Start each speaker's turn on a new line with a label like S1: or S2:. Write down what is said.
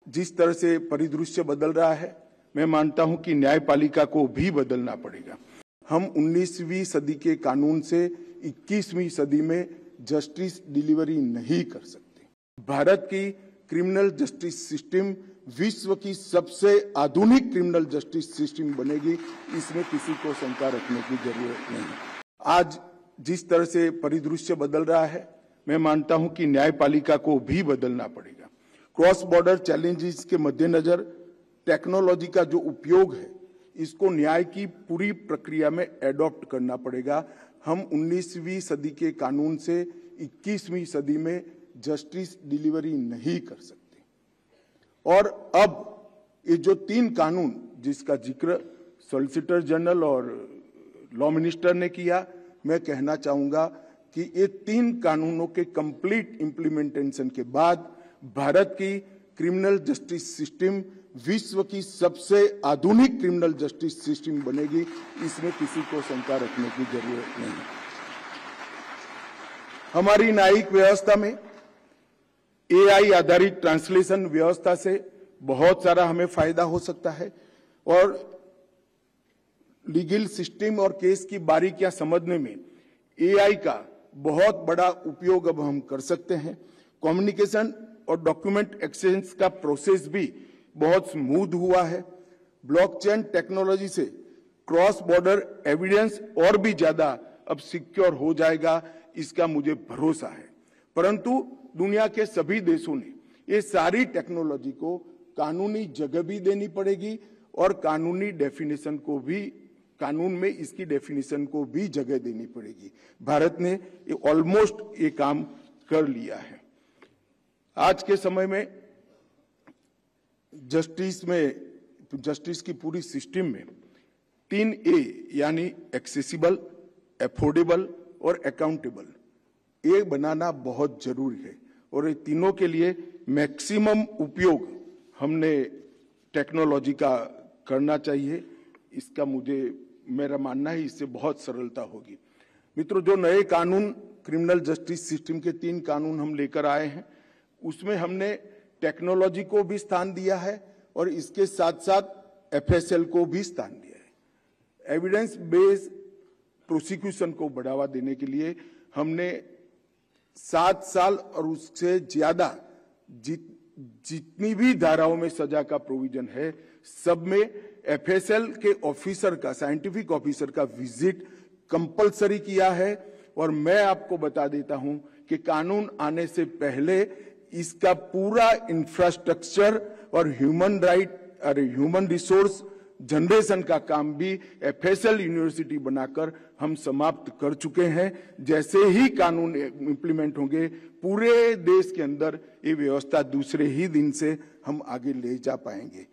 S1: जिस तरह से परिदृश्य बदल रहा है, मैं मानता हूं कि न्यायपालिका को भी बदलना पड़ेगा। हम 19वीं सदी के कानून से 21वीं सदी में जस्टिस डिलीवरी नहीं कर सकते। भारत की क्रिमिनल जस्टिस सिस्टम विश्व की सबसे आधुनिक क्रिमिनल जस्टिस सिस्टम बनेगी, इसमें किसी को शंका रखने की जरूरत नहीं। आज जिस तरह से परिदृश्य बदल रहा है, मैं मानता हूं कि न्यायपालिका को भी बदलना पड़ेगा। क्रॉस बॉर्डर चैलेंजेस के मद्देनजर टेक्नोलॉजी का जो उपयोग है, इसको न्याय की पूरी प्रक्रिया में एडॉप्ट करना पड़ेगा। हम 19वीं सदी के कानून से 21वीं सदी में जस्टिस डिलीवरी नहीं कर सकते। और अब ये जो 3 कानून जिसका जिक्र सॉलिसिटर जनरल और लॉ मिनिस्टर ने किया, मैं कहना चाहूंगा कि ये 3 कानूनों के कंप्लीट इंप्लीमेंटेशन के बाद भारत की क्रिमिनल जस्टिस सिस्टम विश्व की सबसे आधुनिक क्रिमिनल जस्टिस सिस्टम बनेगी, इसमें किसी को शंका रखने की जरूरत नहीं। हमारी न्यायिक व्यवस्था में एआई आधारित ट्रांसलेशन व्यवस्था से बहुत सारा हमें फायदा हो सकता है और लीगल सिस्टम और केस की बारीकियां समझने में एआई का बहुत बड़ा उपयोग अब हम कर सकते हैं। कम्युनिकेशन और डॉक्यूमेंट एक्सचेंज का प्रोसेस भी बहुत स्मूथ हुआ है। ब्लॉकचेन टेक्नोलॉजी से क्रॉस बॉर्डर एविडेंस और भी ज्यादा अब सिक्योर हो जाएगा, इसका मुझे भरोसा है। परंतु दुनिया के सभी देशों ने ये सारी टेक्नोलॉजी को कानूनी जगह भी देनी पड़ेगी और कानूनी डेफिनेशन को भी, कानून में इसकी डेफिनेशन को भी जगह देनी पड़ेगी। भारत ने ऑलमोस्ट ये काम कर लिया है। आज के समय में जस्टिस की पूरी सिस्टम में 3A यानी एक्सेसिबल, एफोर्डेबल और अकाउंटेबल, ये बनाना बहुत जरूरी है और ये तीनों के लिए मैक्सिमम उपयोग हमने टेक्नोलॉजी का करना चाहिए। इसका मेरा मानना है, इससे बहुत सरलता होगी। मित्रों, जो नए कानून क्रिमिनल जस्टिस सिस्टम के 3 कानून हम लेकर आए हैं, उसमें हमने टेक्नोलॉजी को भी स्थान दिया है और इसके साथ साथ एफएसएल को भी स्थान दिया है। एविडेंस बेस्ड प्रोसिक्यूशन को बढ़ावा देने के लिए हमने 7 साल और उससे ज्यादा जितनी भी धाराओं में सजा का प्रोविजन है, सब में एफएसएल के ऑफिसर का, साइंटिफिक ऑफिसर का विजिट कंपलसरी किया है। और मैं आपको बता देता हूं कि कानून आने से पहले इसका पूरा इंफ्रास्ट्रक्चर और ह्यूमन रिसोर्स जनरेशन का काम भी एफएसएल यूनिवर्सिटी बनाकर हम समाप्त कर चुके हैं। जैसे ही कानून इंप्लीमेंट होंगे, पूरे देश के अंदर ये व्यवस्था दूसरे ही दिन से हम आगे ले जा पाएंगे।